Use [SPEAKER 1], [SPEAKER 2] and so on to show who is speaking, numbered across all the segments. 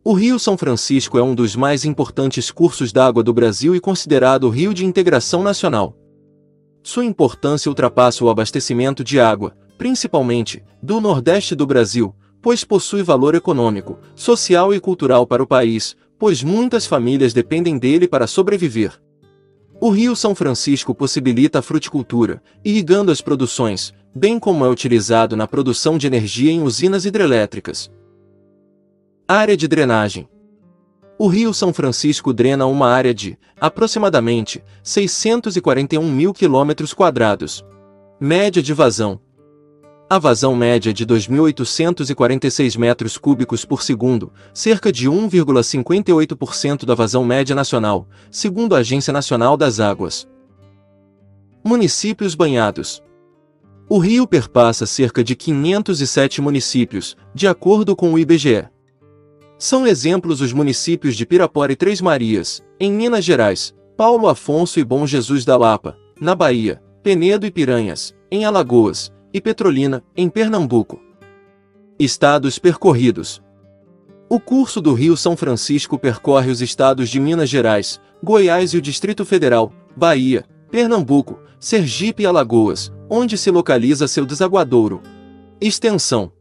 [SPEAKER 1] O Rio São Francisco é um dos mais importantes cursos d'água do Brasil e considerado o rio de integração nacional. Sua importância ultrapassa o abastecimento de água, principalmente, do Nordeste do Brasil, pois possui valor econômico, social e cultural para o país, pois muitas famílias dependem dele para sobreviver. O Rio São Francisco possibilita a fruticultura, irrigando as produções, bem como é utilizado na produção de energia em usinas hidrelétricas. Área de drenagem. O Rio São Francisco drena uma área de, aproximadamente, 641 mil km². Média de vazão. A vazão média é de 2.846 metros cúbicos por segundo, cerca de 1,58% da vazão média nacional, segundo a Agência Nacional das Águas. Municípios banhados. O rio perpassa cerca de 507 municípios, de acordo com o IBGE. São exemplos os municípios de Pirapora e Três Marias, em Minas Gerais, Paulo Afonso e Bom Jesus da Lapa, na Bahia, Penedo e Piranhas, em Alagoas, e Petrolina, em Pernambuco. Estados percorridos. O curso do Rio São Francisco percorre os estados de Minas Gerais, Goiás e o Distrito Federal, Bahia, Pernambuco, Sergipe e Alagoas, onde se localiza seu desaguadouro. Extensão.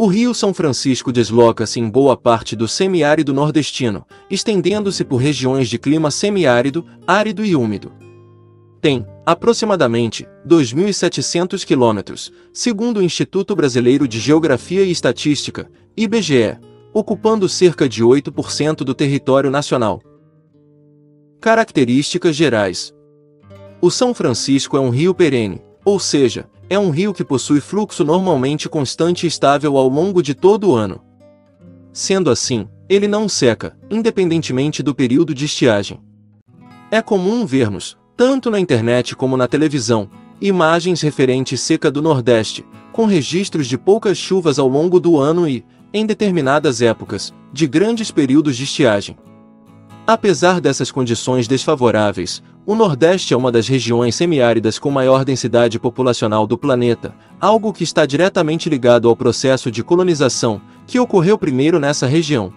[SPEAKER 1] O Rio São Francisco desloca-se em boa parte do semiárido nordestino, estendendo-se por regiões de clima semiárido, árido e úmido. Tem, aproximadamente, 2.700 quilômetros, segundo o Instituto Brasileiro de Geografia e Estatística, IBGE, ocupando cerca de 8% do território nacional. Características gerais. O São Francisco é um rio perene, ou seja, é um rio que possui fluxo normalmente constante e estável ao longo de todo o ano. Sendo assim, ele não seca, independentemente do período de estiagem. É comum vermos, tanto na internet como na televisão, imagens referentes à seca do Nordeste, com registros de poucas chuvas ao longo do ano e, em determinadas épocas, de grandes períodos de estiagem. Apesar dessas condições desfavoráveis, o Nordeste é uma das regiões semiáridas com maior densidade populacional do planeta, algo que está diretamente ligado ao processo de colonização, que ocorreu primeiro nessa região.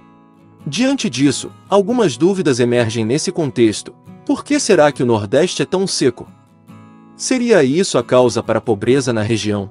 [SPEAKER 1] Diante disso, algumas dúvidas emergem nesse contexto. Por que será que o Nordeste é tão seco? Seria isso a causa para a pobreza na região?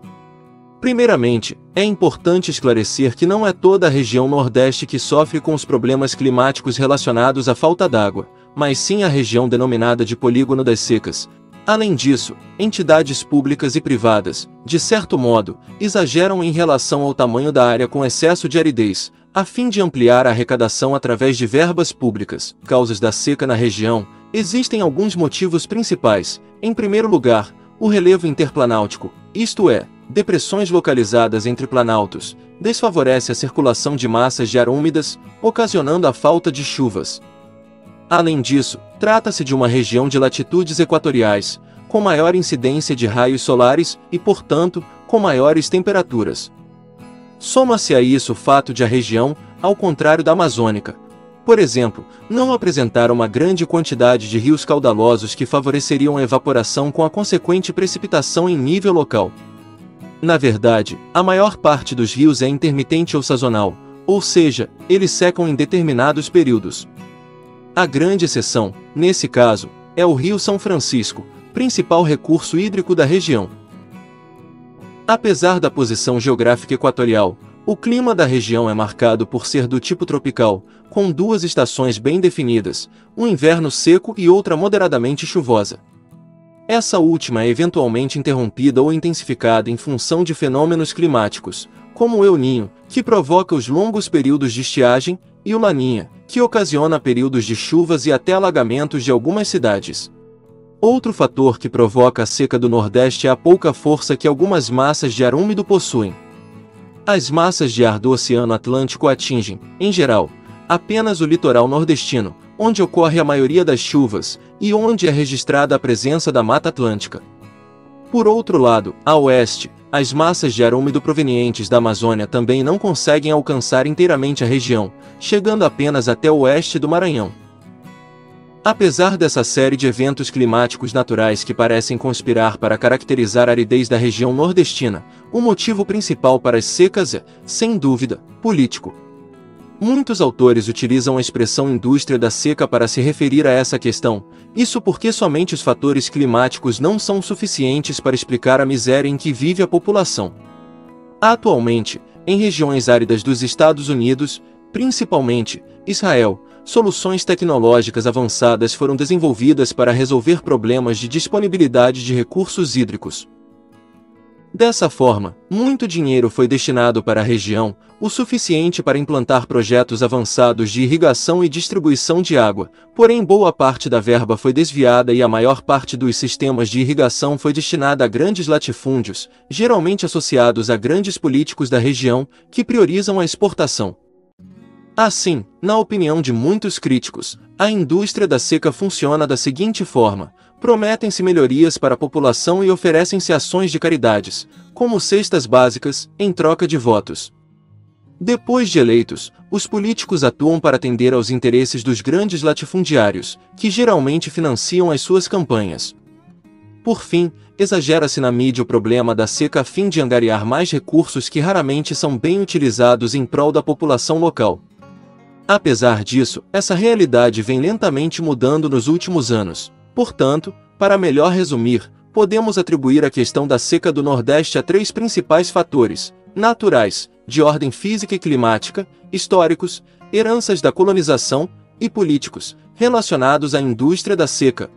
[SPEAKER 1] Primeiramente, é importante esclarecer que não é toda a região Nordeste que sofre com os problemas climáticos relacionados à falta d'água, mas sim a região denominada de Polígono das Secas. Além disso, entidades públicas e privadas, de certo modo, exageram em relação ao tamanho da área com excesso de aridez, a fim de ampliar a arrecadação através de verbas públicas. Causas da seca na região. Existem alguns motivos principais. Em primeiro lugar, o relevo interplanáltico, isto é, depressões localizadas entre planaltos, desfavorece a circulação de massas de ar úmidas, ocasionando a falta de chuvas. Além disso, trata-se de uma região de latitudes equatoriais, com maior incidência de raios solares e, portanto, com maiores temperaturas. Soma-se a isso o fato de a região, ao contrário da amazônica, por exemplo, não apresentar uma grande quantidade de rios caudalosos que favoreceriam a evaporação com a consequente precipitação em nível local. Na verdade, a maior parte dos rios é intermitente ou sazonal, ou seja, eles secam em determinados períodos. A grande exceção, nesse caso, é o Rio São Francisco, principal recurso hídrico da região. Apesar da posição geográfica equatorial, o clima da região é marcado por ser do tipo tropical, com duas estações bem definidas, um inverno seco e outra moderadamente chuvosa. Essa última é eventualmente interrompida ou intensificada em função de fenômenos climáticos, como o El Niño, que provoca os longos períodos de estiagem, e o Laninha, que ocasiona períodos de chuvas e até alagamentos de algumas cidades. Outro fator que provoca a seca do Nordeste é a pouca força que algumas massas de ar úmido possuem. As massas de ar do Oceano Atlântico atingem, em geral, apenas o litoral nordestino, onde ocorre a maioria das chuvas, e onde é registrada a presença da Mata Atlântica. Por outro lado, a oeste, as massas de ar úmido provenientes da Amazônia também não conseguem alcançar inteiramente a região, chegando apenas até o oeste do Maranhão. Apesar dessa série de eventos climáticos naturais que parecem conspirar para caracterizar a aridez da região nordestina, o motivo principal para as secas é, sem dúvida, político. Muitos autores utilizam a expressão indústria da seca para se referir a essa questão, isso porque somente os fatores climáticos não são suficientes para explicar a miséria em que vive a população. Atualmente, em regiões áridas dos Estados Unidos, principalmente Israel, soluções tecnológicas avançadas foram desenvolvidas para resolver problemas de disponibilidade de recursos hídricos. Dessa forma, muito dinheiro foi destinado para a região, o suficiente para implantar projetos avançados de irrigação e distribuição de água, porém boa parte da verba foi desviada e a maior parte dos sistemas de irrigação foi destinada a grandes latifúndios, geralmente associados a grandes políticos da região, que priorizam a exportação. Assim, na opinião de muitos críticos, a indústria da seca funciona da seguinte forma: prometem-se melhorias para a população e oferecem-se ações de caridades, como cestas básicas, em troca de votos. Depois de eleitos, os políticos atuam para atender aos interesses dos grandes latifundiários, que geralmente financiam as suas campanhas. Por fim, exagera-se na mídia o problema da seca a fim de angariar mais recursos que raramente são bem utilizados em prol da população local. Apesar disso, essa realidade vem lentamente mudando nos últimos anos. Portanto, para melhor resumir, podemos atribuir a questão da seca do Nordeste a três principais fatores: naturais, de ordem física e climática, históricos, heranças da colonização, e políticos, relacionados à indústria da seca,